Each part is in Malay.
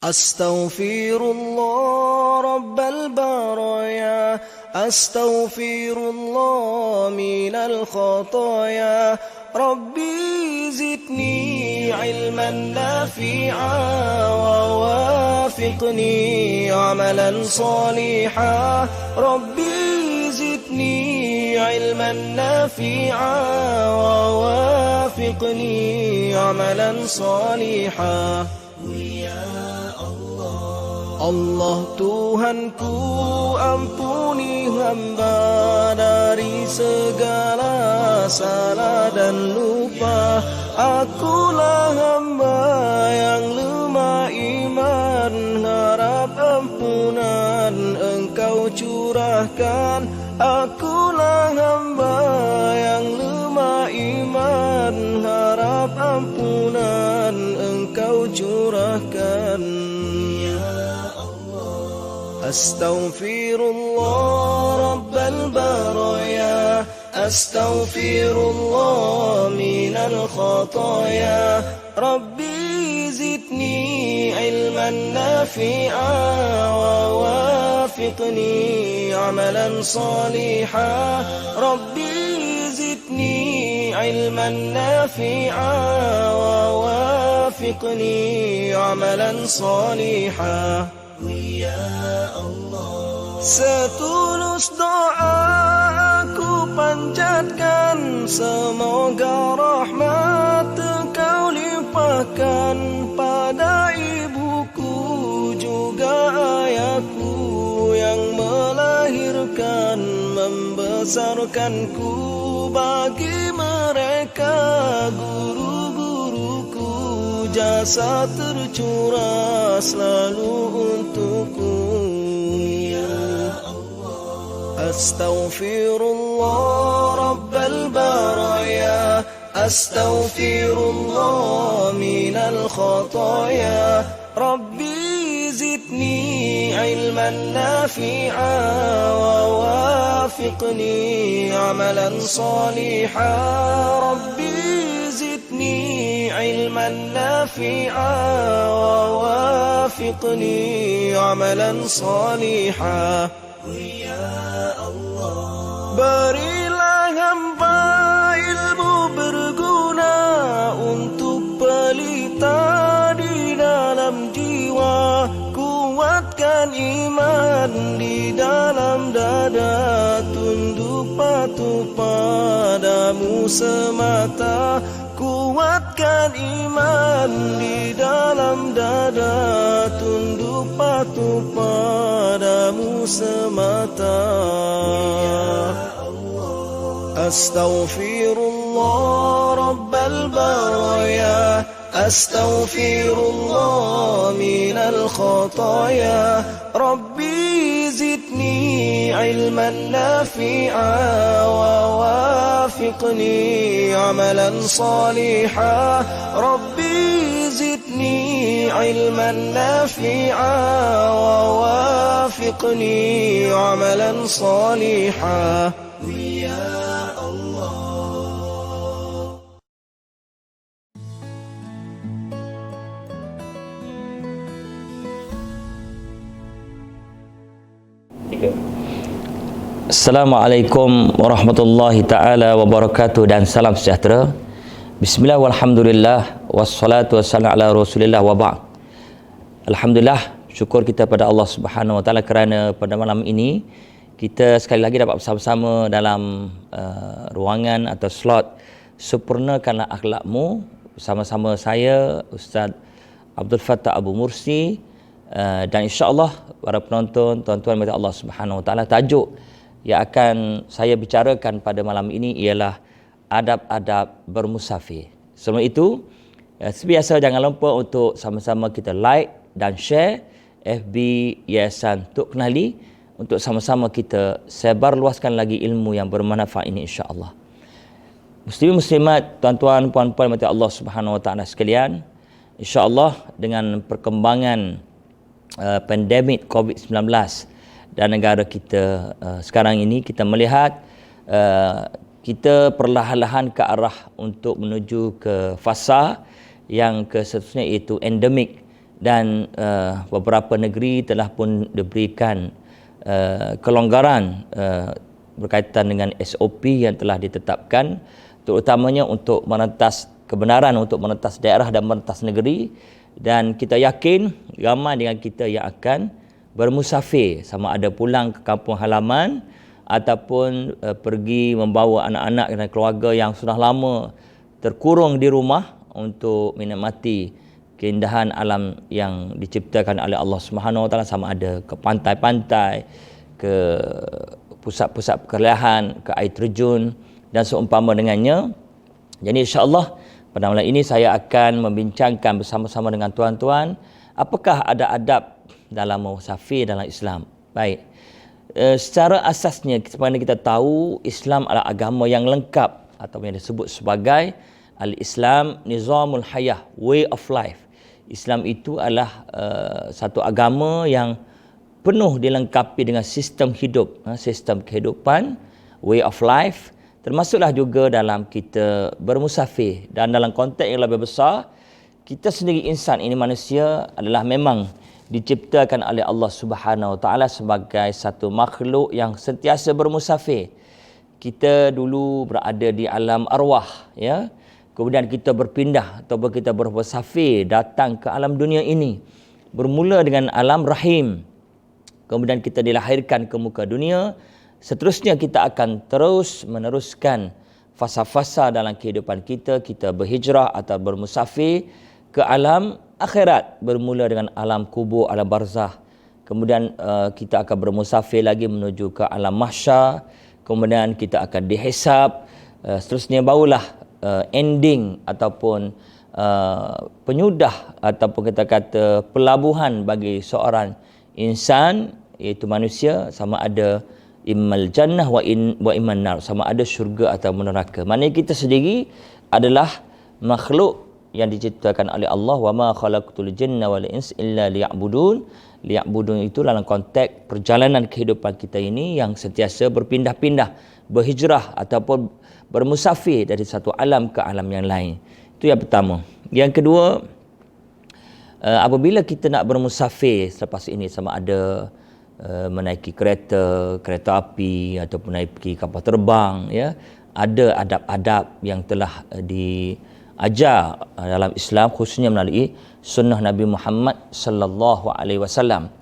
أستغفر الله رب البرايا، أستغفر الله من الخطايا. ربي زدني علما نافعا ووافقني عملا صالحا. ربي زدني علما نافعا ووافقني عملا صالحا. Allah Tuhanku, ampuni hamba dari segala salah dan lupa. Akulah hamba yang lemah iman, harap ampunan Engkau curahkan. Akulah hamba yang lemah iman, harap ampunan Engkau curahkan. Astaghfirullah Rabbal baraya, Astaghfirullah minal khataya. Rabbi zidni ilman nafi'a wa wafiqni amalan saliha. Rabbi zidni ilman nafi'a wa wafiqni amalan saliha. Setulus doa aku panjatkan, semoga rahmat Engkau limpahkan pada ibuku juga ayahku yang melahirkan membesarkanku. Bagi mereka guru-guruku, jasa tercurah selalu untukku. Astaghfirullah Rabbal baraya, Astaghfirullah minal khataya. Rabbi zidni ilman nafi'a wa wafiqni amalan saliha. Rabbi zidni ilman nafi'a wa wafiqni amalan saliha. Berilah hamba ilmu berguna untuk pelita di dalam jiwa. Kuatkan iman di dalam dada, tunduk patuh padamu semata. Kuatkan iman di dalam dada, tunduk patuh padamu semata. Astaghfirullah Rabbal baraya, Astaghfirullah minal khataya. Rabbi zidni ilman nafi'a wa wafiqni amalan saliha. Rabbi zidni ilman nafi'a wa wafiqni amalan saliha. Assalamualaikum warahmatullahi ta'ala wabarakatuh, dan salam sejahtera. Bismillah walhamdulillah wassalatu wassalamu ala rasulillah wa ba'd. Alhamdulillah, syukur kita pada Allah Subhanahu wa taala kerana pada malam ini kita sekali lagi dapat bersama-sama dalam ruangan atau slot Sempurnakanlah Akhlakmu bersama-sama saya Ustaz Abdul Fattah Abu Mursi, dan insya-Allah para penonton, tuan-tuan mati Allah Subhanahu wa taala, tajuk yang akan saya bicarakan pada malam ini ialah adab-adab bermusafir. Sebelum itu, sebiasa jangan lupa untuk sama-sama kita like dan share FB Yayasan Tok Kenali untuk sama-sama kita sebarluaskan lagi ilmu yang bermanfaat ini, insya-Allah. Muslimin muslimat, tuan-tuan puan-puan mati Allah Subhanahu wa taala sekalian, insya-Allah dengan perkembangan pandemik COVID-19 dan negara kita sekarang ini, kita melihat kita perlahan-lahan ke arah untuk menuju ke fasa yang seterusnya, iaitu endemik dan beberapa negeri telah pun diberikan kelonggaran berkaitan dengan SOP yang telah ditetapkan, terutamanya untuk merentas kebenaran, untuk merentas daerah dan merentas negeri. Dan kita yakin ramai dengan kita yang akan bermusafir, sama ada pulang ke kampung halaman ataupun pergi membawa anak-anak dan keluarga yang sudah lama terkurung di rumah untuk menikmati keindahan alam yang diciptakan oleh Allah Subhanahu Wa Taala, sama ada ke pantai-pantai, ke pusat-pusat perkelahan, ke air terjun dan seumpama dengannya. Jadi insya-Allah pada malam ini saya akan membincangkan bersama-sama dengan tuan-tuan apakah ada adab dalam musafir dalam Islam. Baik. Secara asasnya sebenarnya kita tahu Islam adalah agama yang lengkap atau yang disebut sebagai Al-Islam Nizamul Hayah, way of life. Islam itu adalah satu agama yang penuh dilengkapi dengan sistem hidup, sistem kehidupan, way of life, termasuklah juga dalam kita bermusafir. Dan dalam konteks yang lebih besar, kita sendiri insan ini, manusia, adalah memang diciptakan oleh Allah Subhanahu Wa Taala sebagai satu makhluk yang sentiasa bermusafir. Kita dulu berada di alam arwah, ya. Kemudian kita berpindah ataupun kita bermusafir datang ke alam dunia ini. Bermula dengan alam rahim. Kemudian kita dilahirkan ke muka dunia. Seterusnya kita akan terus meneruskan fasa-fasa dalam kehidupan kita. Kita berhijrah atau bermusafir ke alam akhirat, bermula dengan alam kubur, alam barzah. Kemudian kita akan bermusafir lagi menuju ke alam mahsyar. Kemudian kita akan dihisab. Seterusnya barulah ending ataupun penyudah ataupun kita kata pelabuhan bagi seorang insan, iaitu manusia, sama ada immal jannah wa imman nar, sama ada syurga atau neraka. Maknanya kita sendiri adalah makhluk yang diciptakan oleh Allah. Wa ma khalaqtul jinna wal ins illa liya'budun. Liya'budun itu dalam konteks perjalanan kehidupan kita ini yang sentiasa berpindah-pindah, berhijrah ataupun bermusafir dari satu alam ke alam yang lain. Itu yang pertama. Yang kedua, apabila kita nak bermusafir selepas ini, sama ada menaiki kereta api ataupun naiki kapal terbang, ya, ada adab-adab yang telah diajar dalam Islam, khususnya melalui sunnah Nabi Muhammad sallallahu alaihi wasallam.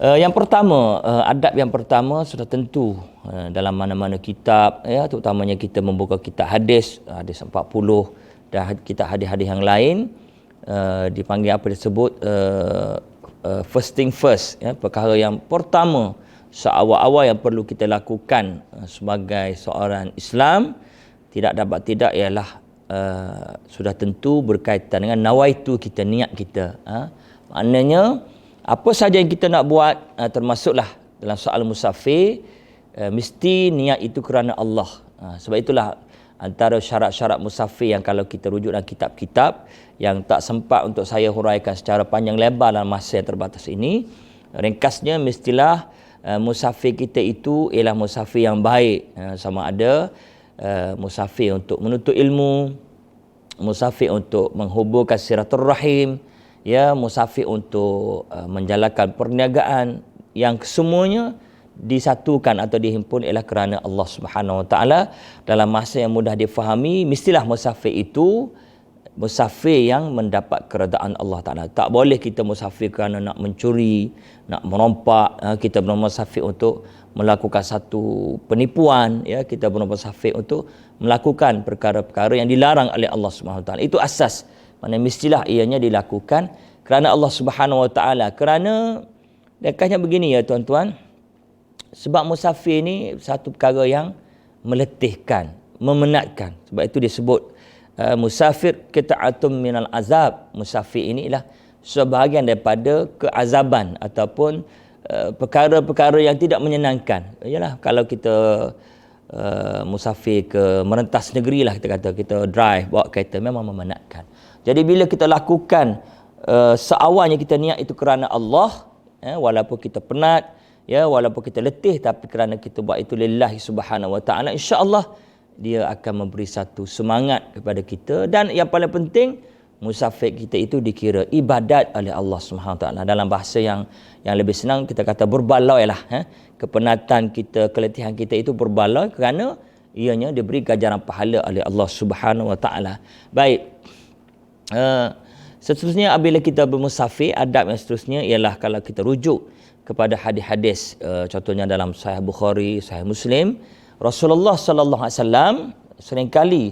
Yang pertama, adab yang pertama sudah tentu dalam mana-mana kitab, ya, terutamanya kita membuka kitab hadis 40 dan kitab hadis-hadis yang lain, dipanggil apa disebut first thing first, ya, perkara yang pertama seawal-awal yang perlu kita lakukan sebagai seorang Islam, tidak dapat tidak ialah sudah tentu berkaitan dengan nawaitu kita, niat kita. Maknanya apa saja yang kita nak buat, termasuklah dalam soal musafir, mesti niat itu kerana Allah. Sebab itulah antara syarat-syarat musafir yang kalau kita rujuk dalam kitab-kitab yang tak sempat untuk saya huraikan secara panjang lebar dalam masa yang terbatas ini, ringkasnya mestilah musafir kita itu ialah musafir yang baik, sama ada musafir untuk menuntut ilmu, musafir untuk menghubungkan silaturahim, ya, musafir untuk menjalankan perniagaan, yang kesemuanya disatukan atau dihimpun ialah kerana Allah Subhanahu Wa Taala dalam masa yang mudah difahami. Mestilah musafir itu musafir yang mendapat keredaan Allah Taala. Tak boleh kita musafir kerana nak mencuri, nak merompak, kita bermusafir untuk melakukan satu penipuan, ya, kita bermusafir untuk melakukan perkara-perkara yang dilarang oleh Allah Subhanahu Wa Taala. Itu asas. Mana mestilah ianya dilakukan kerana Allah Subhanahu Wa Taala. Kerana dekatnya begini, ya tuan-tuan, sebab musafir ni satu perkara yang meletihkan, memenatkan. Sebab itu disebut musafir qita'atun minal azab. Musafir ini ialah sebahagian daripada keazaban ataupun perkara-perkara yang tidak menyenangkan. Yalah, kalau kita musafir ke merentas negeri lah, kita kata kita drive, bawa kereta, memang memenatkan. Jadi bila kita lakukan seawalnya kita niat itu kerana Allah, walaupun kita penat, ya, walaupun kita letih, tapi kerana kita buat itu lillahi subhanahu wa ta'ala, insya-Allah dia akan memberi satu semangat kepada kita. Dan yang paling penting, musafir kita itu dikira ibadat oleh Allah Subhanahu Taala. Dalam bahasa yang lebih senang kita kata berbaloi lah. Kepenatan kita, keletihan kita itu berbaloi kerana ianya diberi ganjaran pahala oleh Allah Subhanahu Wa Taala. Baik. Seterusnya apabila kita bermusafir, adab yang seterusnya ialah kalau kita rujuk kepada hadis-hadis, contohnya dalam Sahih Bukhari, Sahih Muslim, Rasulullah sallallahu alaihi wasallam seringkali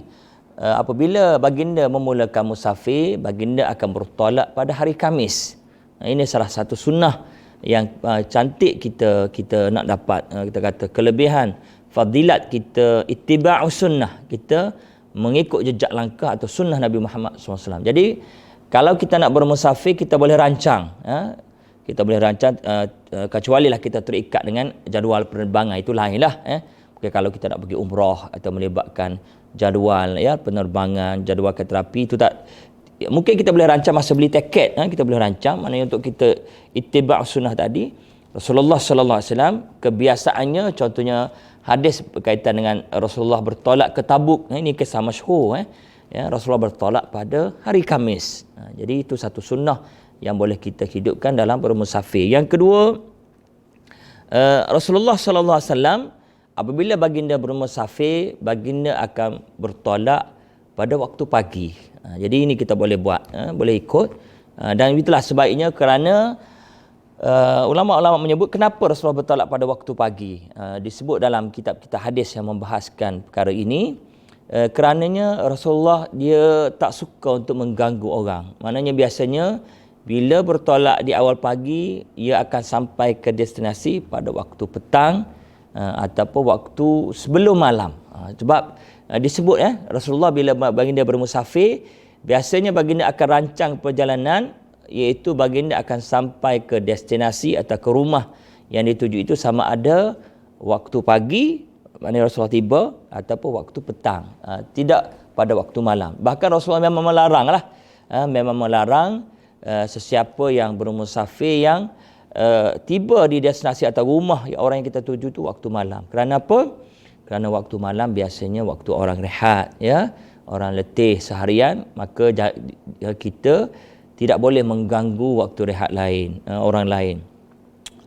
apabila baginda memulakan musafir, baginda akan bertolak pada hari Khamis. Ini salah satu sunnah yang cantik kita nak dapat. Kita kata kelebihan fadilat kita ittiba'us sunnah, kita mengikut jejak langkah atau sunnah Nabi Muhammad SAW. Jadi kalau kita nak bermusafir, kita boleh rancang. Kita boleh rancang, kecuali lah kita terikat dengan jadual penerbangan, itu lainlah. Okay, kalau kita nak pergi umrah atau melibatkan jadual penerbangan, jadual kereta api, itu tak, mungkin kita boleh rancang masa beli tiket, kita boleh rancang maknanya untuk kita ittiba' sunnah tadi. Rasulullah sallallahu alaihi wasallam kebiasaannya, contohnya hadis berkaitan dengan Rasulullah bertolak ke Tabuk, ini kisah masyhur. Rasulullah bertolak pada hari Khamis. Jadi itu satu sunnah yang boleh kita hidupkan dalam bermusafir. Yang kedua, Rasulullah sallallahu alaihi wasallam apabila baginda bermusafir, baginda akan bertolak pada waktu pagi. Jadi ini kita boleh buat, boleh ikut. Dan itulah sebaiknya kerana ulama-ulama menyebut kenapa Rasulullah bertolak pada waktu pagi. Disebut dalam kitab-kitab hadis yang membahaskan perkara ini. Kerananya Rasulullah dia tak suka untuk mengganggu orang. Maknanya biasanya bila bertolak di awal pagi, ia akan sampai ke destinasi pada waktu petang ataupun waktu sebelum malam. Sebab disebut Rasulullah bila baginda bermusafir, biasanya baginda akan rancang perjalanan, iaitu baginda akan sampai ke destinasi atau ke rumah yang dituju itu sama ada waktu pagi, maknanya Rasulullah tiba, ataupun waktu petang, tidak pada waktu malam. Bahkan Rasulullah memang melarang lah, memang melarang sesiapa yang bermusafir yang tiba di destinasi atau rumah orang yang kita tuju tu waktu malam. Kerana apa? Kerana waktu malam biasanya waktu orang rehat, orang letih seharian, maka kita tidak boleh mengganggu waktu rehat lain, orang lain.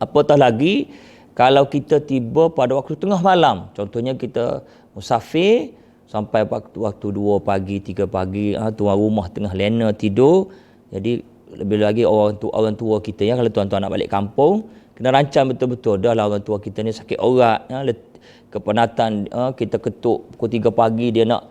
Apatah lagi kalau kita tiba pada waktu tengah malam, contohnya kita musafir sampai waktu 2 pagi, 3 pagi, tuan rumah tengah lena tidur. Jadi lebih lagi orang tua kita, kalau tuan-tuan nak balik kampung, kena rancang betul-betul. Dah lah orang tua kita ni sakit orat, kepenatan, kita ketuk pukul 3 pagi dia nak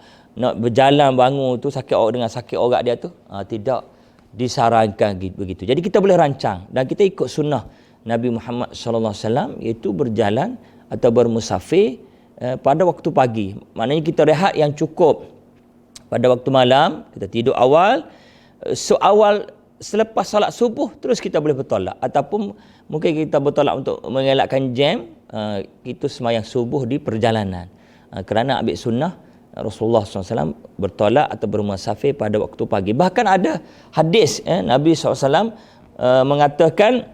berjalan bangun tu sakit orat, dengan sakit orat dia tu, tidak disarankan begitu. Jadi kita boleh rancang dan kita ikut sunnah Nabi Muhammad sallallahu alaihi wasallam, iaitu berjalan atau bermusafir pada waktu pagi. Maknanya kita rehat yang cukup. Pada waktu malam kita tidur awal, awal selepas solat subuh terus kita boleh bertolak, ataupun mungkin kita bertolak untuk mengelakkan jam, kita sembahyang subuh di perjalanan. Kerana ambil sunnah Rasulullah SAW bertolak atau bermusafir pada waktu pagi. Bahkan ada hadis Nabi SAW mengatakan,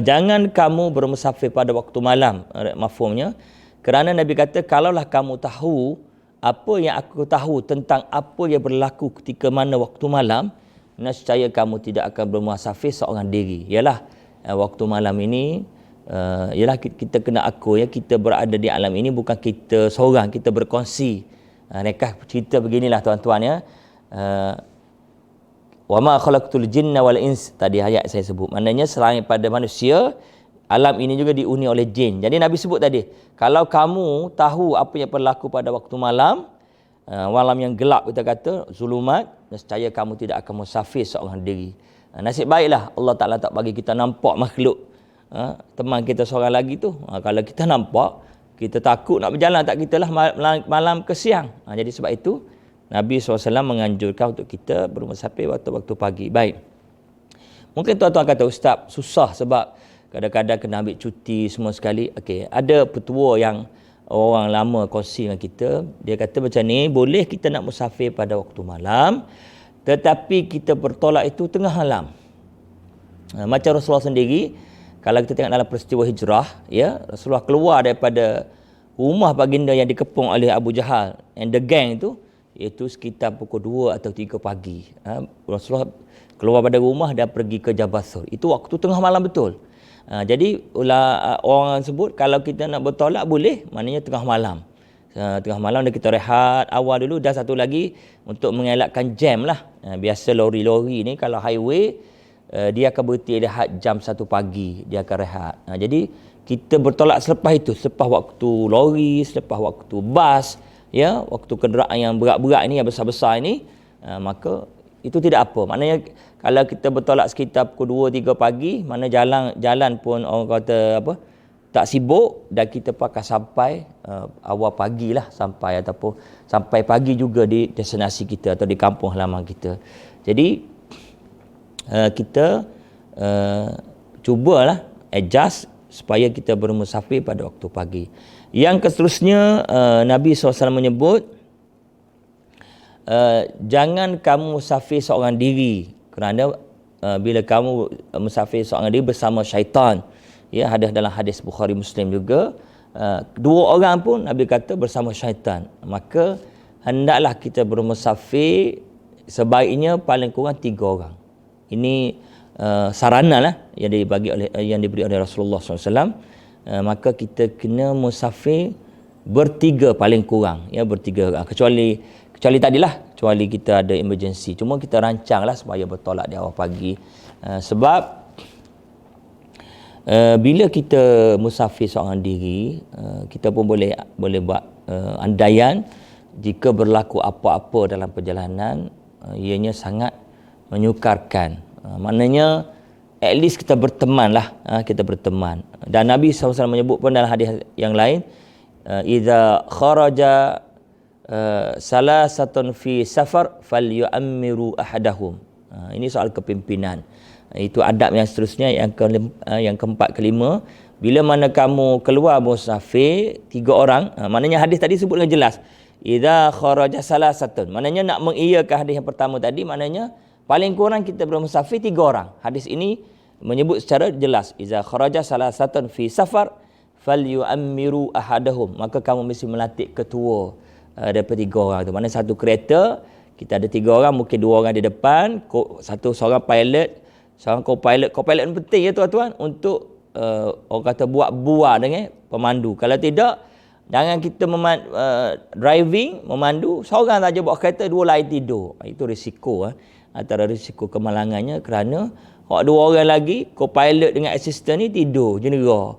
jangan kamu bermusafir pada waktu malam, mafhumnya. Kerana Nabi kata, kalaulah kamu tahu apa yang aku tahu tentang apa yang berlaku ketika mana waktu malam, nescaya kamu tidak akan bermusafir seorang diri. Ialah waktu malam ini, ialah kita kena akui, kita berada di alam ini bukan kita seorang, kita berkongsi. Mereka cerita beginilah tuan-tuan, wa ma khalaqtul jinna wal ins, tadi ayat saya sebut. Maknanya selain pada manusia, alam ini juga diuni oleh jin. Jadi Nabi sebut tadi, kalau kamu tahu apa yang berlaku pada waktu malam, malam yang gelap kita kata, zulumat, nescaya kamu tidak akan musafir seorang diri. Nasib baiklah Allah Ta'ala tak bagi kita nampak makhluk, teman kita seorang lagi tu. Kalau kita nampak, kita takut nak berjalan, tak kitalah malam ke siang. Jadi sebab itu Nabi SAW menganjurkan untuk kita bermusafir waktu-waktu pagi. Baik. Mungkin tuan-tuan kata, Ustaz, susah sebab kadang-kadang kena ambil cuti semua sekali. Okey, ada petua yang orang lama kongsi dengan kita. Dia kata macam ni, boleh kita nak musafir pada waktu malam, tetapi kita bertolak itu tengah malam. Macam Rasulullah sendiri, kalau kita tengok dalam peristiwa hijrah, Rasulullah keluar daripada rumah baginda yang dikepung oleh Abu Jahal and the gang itu, iaitu sekitar pukul 2 atau 3 pagi. Rasulullah keluar pada rumah dan pergi ke Jabathur. Itu waktu tengah malam betul. Jadi orang sebut kalau kita nak bertolak boleh, maknanya tengah malam. Tengah malam dah kita rehat awal dulu, dan satu lagi untuk mengelakkan jam lah. Biasa lori-lori ni kalau highway dia akan berhenti rehat jam 1 pagi, dia akan rehat. Jadi kita bertolak selepas itu, selepas waktu lori, selepas waktu bas, ya, waktu kenderaan yang berat-berat ini, yang besar-besar ini, maka itu tidak apa. Maknanya kalau kita bertolak sekitar pukul 2-3 pagi, mana jalan pun orang kata apa, tak sibuk, dan kita pakai sampai awal pagi lah, sampai ataupun sampai pagi juga di destinasi kita atau di kampung halaman kita. Jadi kita cubalah adjust supaya kita bermusafir pada waktu pagi. Yang seterusnya, Nabi SAW menyebut, jangan kamu musafir seorang diri, kerana bila kamu musafir seorang diri bersama syaitan, ya, ada dalam hadis Bukhari Muslim juga, 2 orang pun Nabi kata bersama syaitan. Maka hendaklah kita bermusafir sebaiknya paling kurang 3 orang. Ini sarana lah yang diberi oleh Rasulullah SAW. Maka kita kena musafir bertiga paling kurang, ya, bertiga orang. Kecuali tadilah, kecuali kita ada emergency. Cuma kita rancanglah supaya bertolak di awal pagi. Sebab bila kita musafir seorang diri, kita pun boleh buat andaian jika berlaku apa-apa dalam perjalanan, ianya sangat menyukarkan. Maknanya at least kita berteman lah, kita berteman. Dan Nabi SAW menyebut pun dalam hadis yang lain, idza kharaja salasatun fi safar falyu'ammiru ahadahum. Ini soal kepimpinan. Itu adab yang seterusnya, yang keempat kelima, bila mana kamu keluar musafir 3 orang, maknanya hadis tadi sebut dengan jelas, idza kharaja salasatun, maknanya nak mengiyakan hadis yang pertama tadi, maknanya paling kurang kita bermusafir 3 orang. Hadis ini menyebut secara jelas, idza kharaja salasatun fi safar falyu'ammiru ahadahum, maka kamu mesti melantik ketua daripada 3 orang tu. Maknanya satu kereta kita ada 3 orang, mungkin 2 orang di depan, seorang pilot, seorang co-pilot. Co-pilot ni penting ya tuan-tuan, untuk orang kata buat dengan pemandu. Kalau tidak, jangan kita driving, memandu, seorang saja bawa kereta, 2 lain tidur. Itu risiko, antara risiko kemalangannya, kerana 2 orang lagi, co-pilot dengan assistant ni tidur, jenera.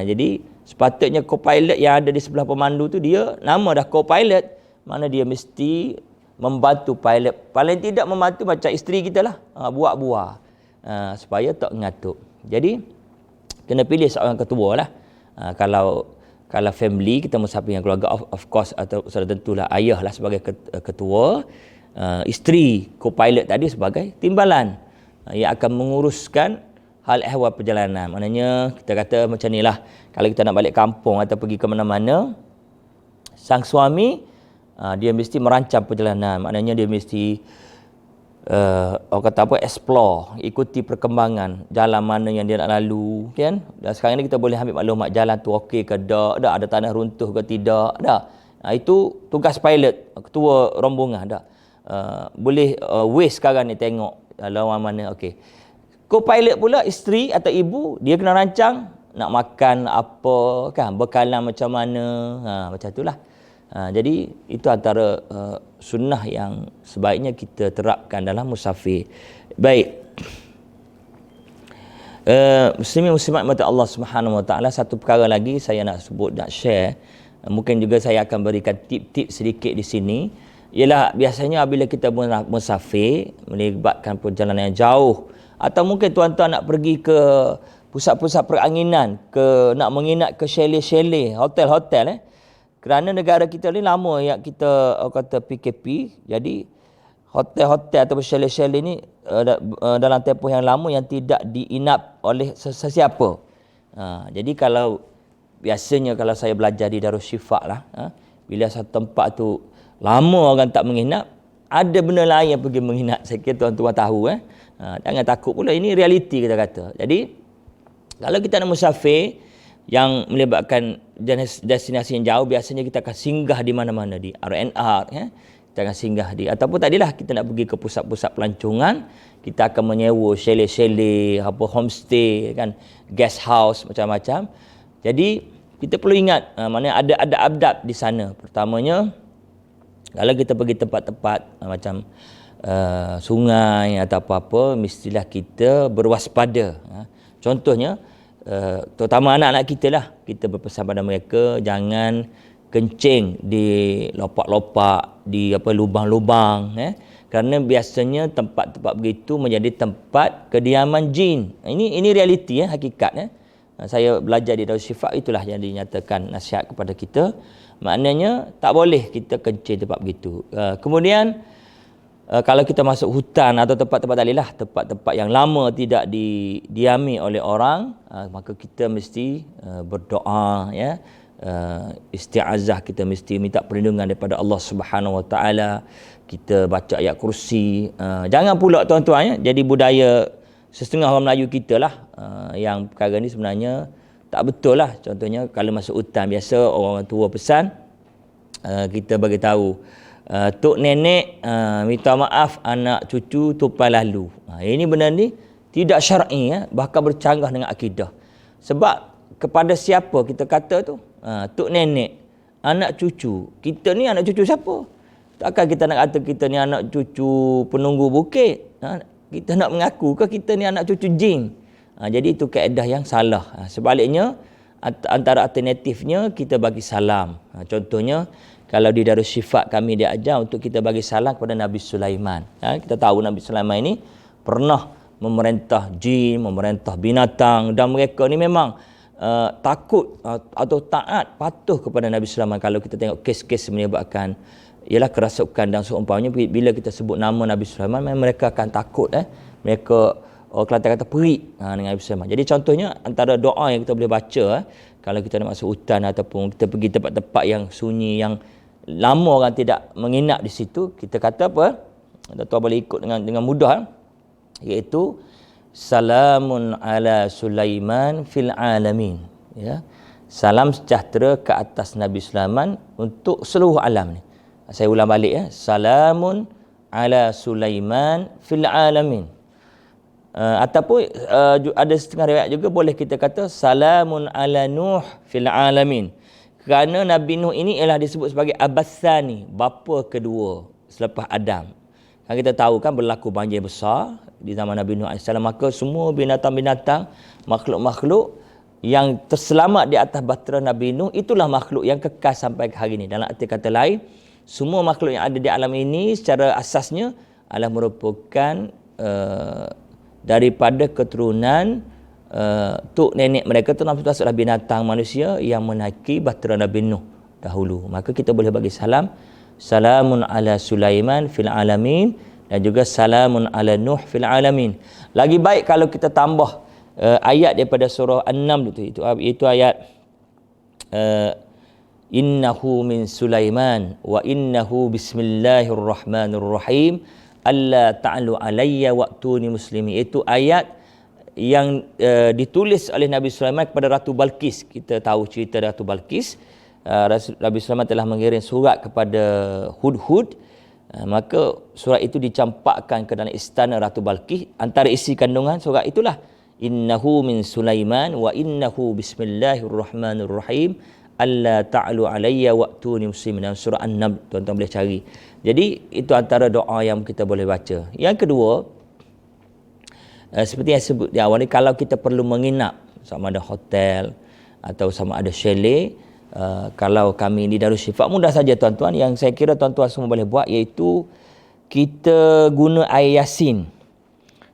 Jadi sepatutnya co-pilot yang ada di sebelah pemandu tu, dia nama dah co-pilot, mana dia mesti membantu pilot. Paling tidak membantu macam isteri kita lah, buat-buat, supaya tak ngantuk. Jadi kena pilih seorang ketua lah. Kalau family, kita musafir dengan keluarga, of course, atau sudah tentulah ayah lah sebagai ketua, isteri co-pilot tadi sebagai timbalan, yang akan menguruskan hal ehwal perjalanan. Maknanya kita kata macam ni lah, kalau kita nak balik kampung atau pergi ke mana-mana, sang suami dia mesti merancang perjalanan. Maknanya dia mesti orang kata apa, explore, ikuti perkembangan jalan mana yang dia nak lalu, kan. Dan sekarang ni kita boleh ambil maklumat jalan tu okey ke tak, ada tanah runtuh ke tidak, itu tugas pilot, ketua rombongan, boleh waste sekarang ni tengok lawan mana okey. Co-pilot pula isteri atau ibu, dia kena rancang nak makan apa, kan, bekalan macam mana, macam itulah. Jadi itu antara sunnah yang sebaiknya kita terapkan dalam musafir. Baik, muslimin muslimat mata Allah Subhanahu Wa Taala, satu perkara lagi saya nak sebut, nak share, mungkin juga saya akan berikan tip-tip sedikit di sini, ialah biasanya bila kita musafir melibatkan perjalanan yang jauh, atau mungkin tuan-tuan nak pergi ke pusat-pusat peranginan, nak menginap ke chalet-chalet, hotel-hotel, kerana negara kita ni lama yang kita kata PKP, jadi hotel-hotel atau chalet-chalet ni dalam tempoh yang lama yang tidak diinap oleh sesiapa. Jadi biasanya kalau saya belajar di Darussyifaq lah, bila satu tempat tu lama orang tak menginap, ada benda lain yang pergi menginap. Saya kira tuan-tuan tahu, jangan takut pula, ini realiti kita kata. Jadi kalau kita nak musafir yang melibatkan destinasi yang jauh, biasanya kita akan singgah di mana-mana, di R&R, kita akan singgah ataupun tadilah kita nak pergi ke pusat-pusat pelancongan, kita akan menyewa chalet-chalet, homestay kan, guest house macam-macam. Jadi kita perlu ingat mana ada adab di sana. Pertamanya, kalau kita pergi tempat-tempat macam sungai atau apa-apa, mestilah kita berwaspada. Contohnya, terutama anak-anak kita lah, kita berpesan pada mereka jangan kencing di lopak-lopak, di lubang-lubang, kerana biasanya tempat-tempat begitu menjadi tempat kediaman jin. Ini realiti, hakikat. Saya belajar di Darul Syifa, itulah yang dinyatakan nasihat kepada kita. Maknanya tak boleh kita kencing tempat begitu. Kemudian kalau kita masuk hutan atau tempat-tempat tadilah, tempat-tempat yang lama tidak didiami oleh orang, maka kita mesti berdoa, isti'azah, kita mesti minta perlindungan daripada Allah Subhanahu Wa Taala. Kita baca ayat kursi. Jangan pula tuan-tuan, jadi budaya setengah orang Melayu kita lah, yang perkara ni sebenarnya tak betul lah. Contohnya kalau masuk hutan, biasa orang tua pesan, kita bagi tahu, tok nenek minta maaf anak cucu tupai lalu. Ini benda ni tidak syar'i, bahkan bercanggah dengan akidah. Sebab kepada siapa kita kata tu, tok nenek, anak cucu, kita ni anak cucu siapa? Takkan kita nak kata kita ni anak cucu penunggu bukit? Kita nak mengaku ke kita ni anak cucu jin? Jadi itu kaedah yang salah. Sebaliknya, antara alternatifnya kita bagi salam. Contohnya, kalau di Darul Syifa kami diajar untuk kita bagi salam kepada Nabi Sulaiman. Kita tahu Nabi Sulaiman ini pernah memerintah jin, memerintah binatang, dan mereka ni memang takut atau taat, patuh kepada Nabi Sulaiman. Kalau kita tengok kes-kes menyebabkan ialah kerasukan dan seumpamanya, bila kita sebut nama Nabi Sulaiman, mereka akan takut. Mereka Kelantan kata perik dengan Nabi Sulaiman. Jadi contohnya, antara doa yang kita boleh baca kalau kita nak masuk hutan ataupun kita pergi tempat-tempat yang sunyi, yang lama orang tidak menginap di situ, kita kata apa? Tuan boleh ikut dengan mudah, iaitu salamun ala Sulaiman fil alamin. Salam sejahtera ke atas Nabi Sulaiman untuk seluruh alam ni. Saya ulang balik, salamun ala Sulaiman fil alamin. Ataupun ada setengah riwayat juga boleh kita kata salamun ala Nuh fil alamin. Kerana Nabi Nuh ini ialah disebut sebagai Abathani, bapa kedua selepas Adam. Kan kita tahu kan berlaku banjir besar di zaman Nabi Nuh AS, maka semua binatang-binatang, makhluk-makhluk yang terselamat di atas bahtera Nabi Nuh, itulah makhluk yang kekal sampai ke hari ini. Dalam arti kata lain, semua makhluk yang ada di alam ini secara asasnya adalah merupakan daripada keturunan tok nenek mereka tu, maksudlah binatang manusia yang menaiki bahtera Nabi Nuh dahulu. Maka kita boleh bagi salam, salamun ala Sulaiman fil alamin, dan juga salamun ala Nuh fil alamin. Lagi baik kalau kita tambah ayat daripada surah An-Naml itu ayat innahu min Sulaiman wa innahu bismillahirrahmanirrahim alla ta'lu alayya wa'tuni muslimin. Itu ayat yang ditulis oleh Nabi Sulaiman kepada Ratu Balqis. Kita tahu cerita Ratu Balqis. Nabi Sulaiman telah mengirim surat kepada Hudhud. Maka surat itu dicampakkan ke dalam istana Ratu Balqis. Antara isi kandungan surat itulah innahu min Sulaiman wa innahu bismillahirrahmanirrahim alla ta'lu alayya wa'tuni muslimin. Dalam surah An-Naml, tuan-tuan boleh cari. Jadi itu antara doa yang kita boleh baca. Yang kedua, seperti yang sebut di awal ni, kalau kita perlu menginap, sama ada hotel atau sama ada chalet, kalau kami di Darul Syifa, mudah saja tuan-tuan, yang saya kira tuan-tuan semua boleh buat, iaitu kita guna air Yasin.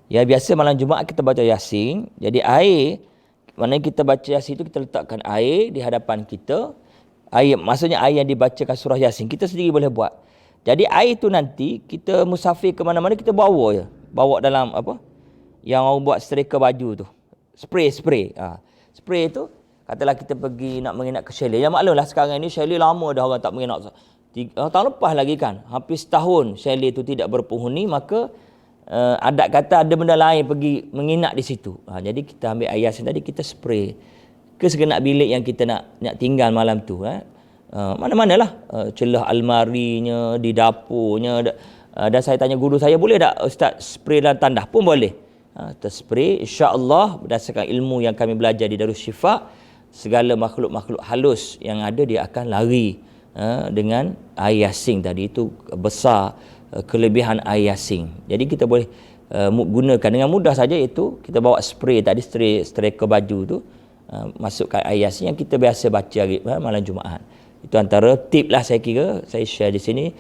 Ya, biasa malam Jumaat kita baca Yasin. Jadi air, mana kita baca Yasin itu, kita letakkan air di hadapan kita. Air, maksudnya air yang dibacakan surah Yasin, kita sendiri boleh buat. Jadi air itu nanti kita musafir ke mana-mana, kita bawa je. Bawa dalam apa? Yang orang buat setrika baju tu. Spray. Spray tu, katalah kita pergi nak menginap ke chalet. Yang maklumlah sekarang ni chalet lama dah orang tak menginap. Tahun lepas lagi kan, hampir setahun chalet tu tidak berpenghuni, maka adat kata ada benda lain pergi menginap di situ. Jadi kita ambil air Yasin tadi, kita spray ke segenap bilik yang kita nak tinggal malam tu. mana-manalah, celah almarinya, di dapurnya. Dan saya tanya guru saya, boleh tak Ustaz spray dalam tandas? Pun boleh. Terspray, insya-Allah berdasarkan ilmu yang kami belajar di Darus Syifa, segala makhluk-makhluk halus yang ada dia akan lari dengan air Yasin tadi. Itu besar kelebihan air Yasin. Jadi kita boleh gunakan dengan mudah saja, iaitu kita bawa spray tadi, spray ke baju tu, masukkan air Yasin yang kita biasa baca hari malam Jumaat. Itu antara tip lah saya kira saya share di sini.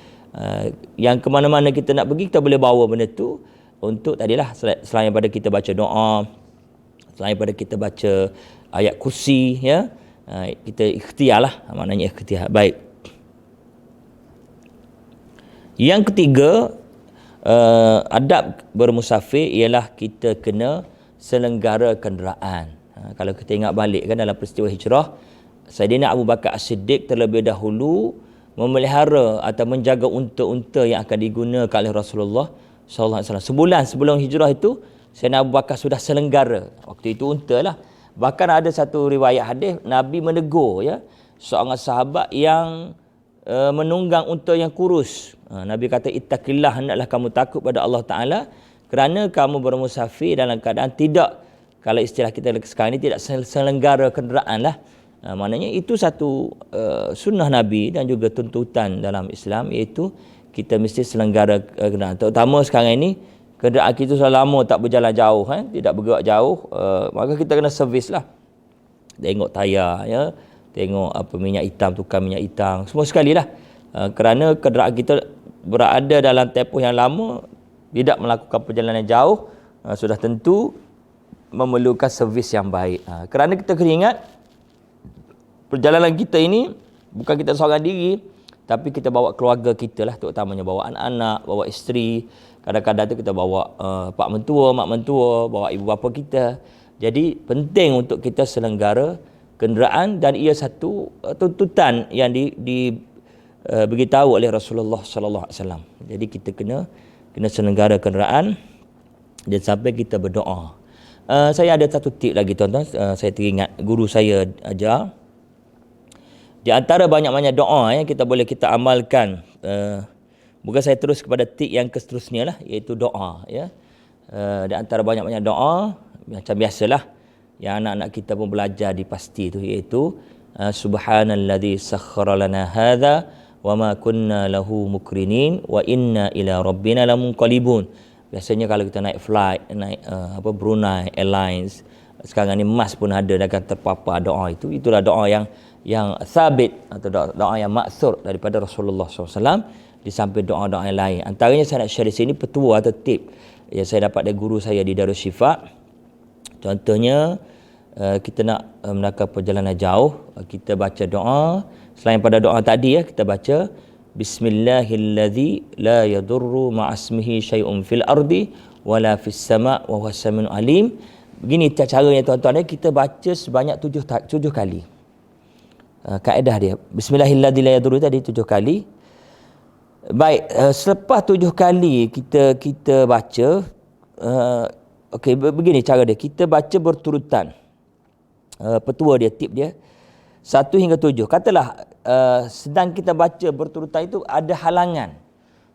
Yang ke mana-mana kita nak pergi, kita boleh bawa benda tu untuk tadilah, selain pada kita baca doa, selain pada kita baca ayat kursi, ya, kita ikhtiar lah, maknanya ikhtiar. Baik. Yang ketiga, adab bermusafir ialah kita kena selenggara kenderaan. Kalau kita ingat balik kan dalam peristiwa hijrah, Saidina Abu Bakar As-Siddiq terlebih dahulu memelihara atau menjaga unta-unta yang akan digunakan oleh Rasulullah sallallahu alaihi wasallam. Sebulan sebelum hijrah itu, Saidina Abu Bakar sudah selenggara. Waktu itu unta lah. Bahkan ada satu riwayat hadis, Nabi menegur, ya, seorang sahabat yang menunggang unta yang kurus. Nabi kata, ittaqillah, hendaklah kamu takut pada Allah Ta'ala, kerana kamu bermusafir dalam keadaan tidak, kalau istilah kita sekarang ini, tidak selenggara kenderaan lah. Maknanya itu satu sunnah Nabi dan juga tuntutan dalam Islam, iaitu kita mesti selenggara kenderaan. Terutama sekarang ini, kenderaan kita sudah lama tak berjalan jauh, tidak bergerak jauh, maka kita kena servis lah. Tengok tayar, ya, tengok minyak hitam, tukar minyak hitam, semua sekali lah. Kerana kenderaan kita berada dalam tempoh yang lama, tidak melakukan perjalanan jauh, sudah tentu memerlukan servis yang baik. Kerana kita kena ingat, perjalanan kita ini bukan kita seorang diri, tapi kita bawa keluarga kita lah, terutamanya bawa anak-anak, bawa isteri. Kadang-kadang tu kita bawa pak mentua, mak mentua, bawa ibu bapa kita. Jadi penting untuk kita selenggara kenderaan, dan ia satu tuntutan yang beritahu oleh Rasulullah sallallahu alaihi wasallam. Jadi kita kena selenggara kenderaan dan sampai kita berdoa. Saya ada satu tip lagi tuan-tuan, saya teringat guru saya ajar. Di antara banyak-banyak doa yang kita boleh kita amalkan, bukan saya terus kepada tip yang seterusnya lah, iaitu doa, ya. Di antara banyak-banyak doa, macam biasalah yang anak-anak kita pun belajar di pasti tu, iaitu subhanalladzi sakhkhara lana hadza wa ma kunna lahu mukrinin wa inna ila rabbina lamunqalibun. Biasanya kalau kita naik flight, naik Brunei Airlines, sekarang ni emas pun ada dan akan terpapar doa itu. Itulah doa yang sabit atau doa yang maksur daripada Rasulullah SAW, di samping doa-doa yang lain. Antaranya saya nak share di sini petua atau tip yang saya dapat dari guru saya di Darus Syifa. Contohnya, kita nak melakukan perjalanan jauh, kita baca doa. Selain pada doa tadi, ya, kita baca Bismillahilladzi la yadurru ma'asmihi syai'un fil ardi wala fis sama' wa huwas samiul alim. Begini caranya tuan-tuan, kita baca sebanyak 7 kali. Kaedah dia, Bismillahilladzi la yadurru tadi 7 kali. Baik, selepas 7 kali kita baca, okey, begini cara dia, kita baca berturutan. Petua dia, tip dia, 1 hingga 7. Katalah sedang kita baca berturutan itu ada halangan.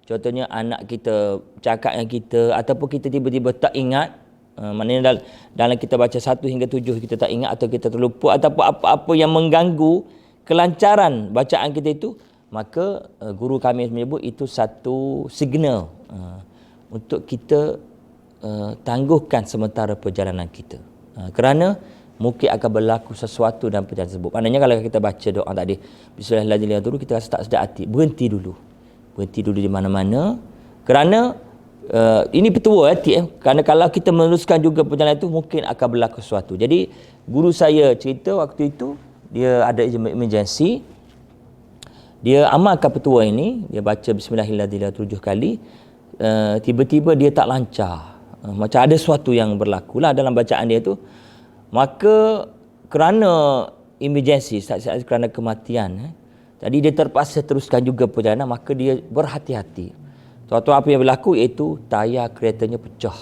Contohnya anak kita cakap dengan kita, ataupun kita tiba-tiba tak ingat. Maknanya dalam kita baca 1 hingga 7 kita tak ingat atau kita terlupa, ataupun apa-apa yang mengganggu kelancaran bacaan kita itu, maka guru kami menyebut itu satu signal untuk kita tangguhkan sementara perjalanan kita. Kerana mungkin akan berlaku sesuatu dalam perjalanan tersebut. Maknanya kalau kita baca doa tadi, Bismillahirrahmanirrahim, kita rasa tak sedap hati, berhenti dulu di mana-mana. Kerana ini petua, kerana kalau kita meneruskan juga perjalanan itu, mungkin akan berlaku sesuatu. Jadi guru saya cerita waktu itu, dia ada emergency, dia amalkan petua ini, dia baca Bismillahirrahmanirrahim 7 kali, tiba-tiba dia tak lancar, macam ada sesuatu yang berlaku lah dalam bacaan dia tu. Maka kerana emergency, kerana kematian, jadi dia terpaksa teruskan juga perjalanan, maka dia berhati-hati. Suatu apa yang berlaku iaitu tayar keretanya pecah.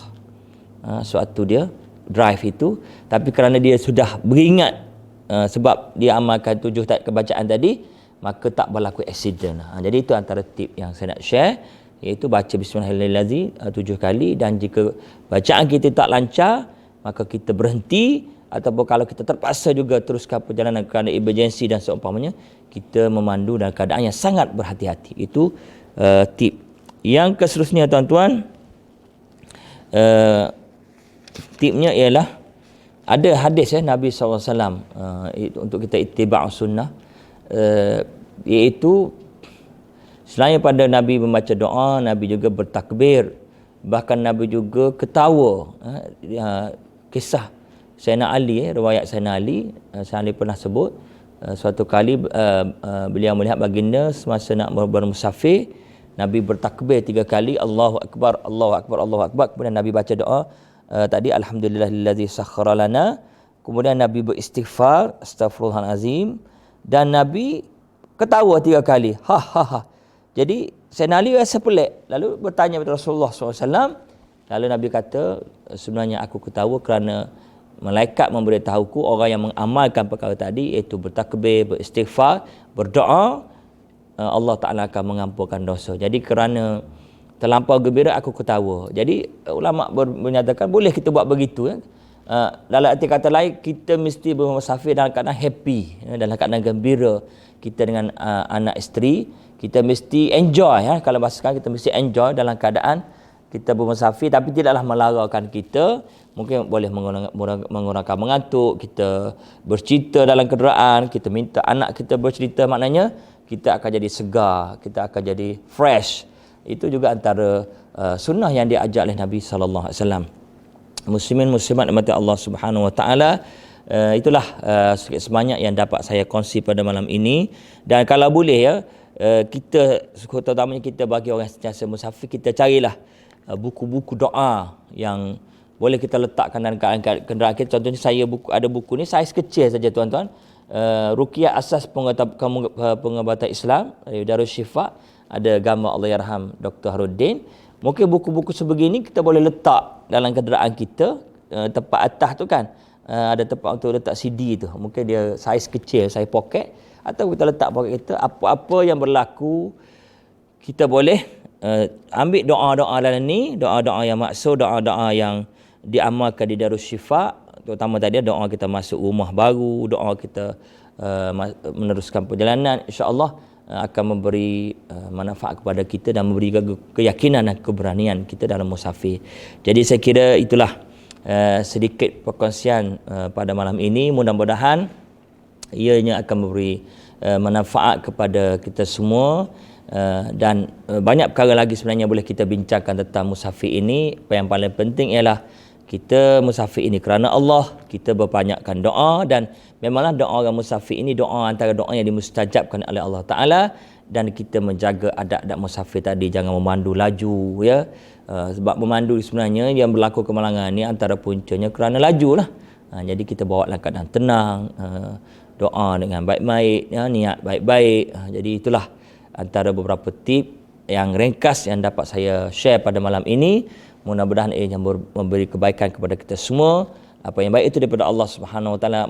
Suatu dia drive itu, tapi kerana dia sudah beringat, sebab dia amalkan 7 kebacaan tadi, maka tak berlaku accident. Jadi itu antara tip yang saya nak share, iaitu baca bismillahirrahmanirrahim 7 kali, dan jika bacaan kita tak lancar maka kita berhenti, ataupun kalau kita terpaksa juga teruskan perjalanan kerana emergency dan seumpamanya, kita memandu dalam keadaan yang sangat berhati-hati. Itu tip. Yang seterusnya tuan-tuan, tipnya ialah ada hadis Nabi SAW untuk kita ittiba' sunnah, iaitu selain pada Nabi membaca doa, Nabi juga bertakbir, bahkan Nabi juga ketawa. Kisah Sayyidina Ali, riwayat Sayyidina Ali, Sayyidina Ali pernah sebut suatu kali beliau melihat baginda semasa nak bermusafir, Nabi bertakbir 3 kali, Allahu Akbar, Allahu Akbar, Allahu Akbar. Kemudian Nabi baca doa tadi, alhamdulillahillazi sakhkhara lana. Kemudian Nabi beristighfar, astaghfirullahalazim, dan Nabi ketawa 3 kali. Ha ha ha. Jadi Sayyidina Ali rasa pelik, lalu bertanya kepada Rasulullah SAW. Lalu Nabi kata, sebenarnya aku ketawa kerana malaikat memberitahuku orang yang mengamalkan perkara tadi, iaitu bertakbir, beristighfar, berdoa, Allah Ta'ala akan mengampunkan dosa. Jadi kerana terlampau gembira, aku ketawa. Jadi ulama menyatakan boleh kita buat begitu. Dalam arti kata lain, kita mesti bermusafir dalam keadaan happy, dalam keadaan gembira. Kita dengan anak isteri, kita mesti enjoy. Kalau bahasa sekarang, kita mesti enjoy dalam keadaan kita bermusafir, tapi tidaklah melarangkan kita. Mungkin boleh mengurangkan mengantuk, kita bercerita dalam kenderaan, kita minta anak kita bercerita, maknanya kita akan jadi segar, kita akan jadi fresh. Itu juga antara sunnah yang diajar oleh Nabi sallallahu alaihi wasallam. Muslimin muslimat dimati Allah Subhanahu wa taala, itulah sedikit sebanyak yang dapat saya kongsi pada malam ini. Dan kalau boleh kita, terutamanya kita bagi orang yang sentiasa musafir, kita carilah buku-buku doa yang boleh kita letakkan dalam kenderaan kita. Contohnya saya ada buku ni, saiz kecil saja tuan-tuan, Ruqyah Asas Pengobatan Islam dari Darus Syifa, ada gambar Allahyarham Dr. Harudin. Mungkin buku-buku sebegini kita boleh letak dalam kenderaan kita, tempat atas tu kan, ada tempat untuk letak CD tu, mungkin dia saiz kecil, saiz poket, atau kita letak poket kita. Apa-apa yang berlaku, kita boleh ambil doa-doa dalam ni, doa-doa yang maksud, doa-doa yang diamalkan di Darus Syifa, terutama tadi doa kita masuk rumah baru, doa kita meneruskan perjalanan, insya-Allah akan memberi manfaat kepada kita dan memberi keyakinan dan keberanian kita dalam musafir. Jadi saya kira itulah sedikit perkongsian pada malam ini. Mudah-mudahan ianya akan memberi manfaat kepada kita semua. Dan banyak perkara lagi sebenarnya boleh kita bincangkan tentang musafir ini. Yang paling penting ialah kita musafir ini kerana Allah, kita berbanyakkan doa, dan memanglah doa orang musafir ini doa antara doa yang dimustajabkan oleh Allah Ta'ala. Dan kita menjaga adab-adab musafir tadi, jangan memandu laju ya. Sebab memandu sebenarnya yang berlaku kemalangan ni antara puncanya kerana laju lah. Jadi kita bawa dalam keadaan tenang, doa dengan baik-baik, niat baik-baik. Jadi itulah antara beberapa tip yang ringkas yang dapat saya share pada malam ini. Mudah-mudahan ia memberi kebaikan kepada kita semua. Apa yang baik itu daripada Allah Subhanahu Wa Taala.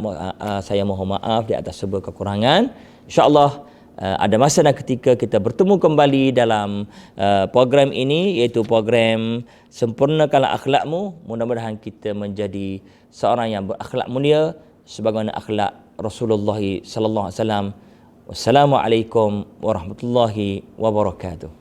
Saya mohon maaf di atas segala kekurangan. InsyaAllah ada masa dan ketika kita bertemu kembali dalam program ini, iaitu program Sempurnakanlah Akhlakmu. Mudah-mudahan kita menjadi seorang yang berakhlak mulia sebagaimana akhlak Rasulullah sallallahu alaihi wasallam. Wassalamualaikum warahmatullahi wabarakatuh.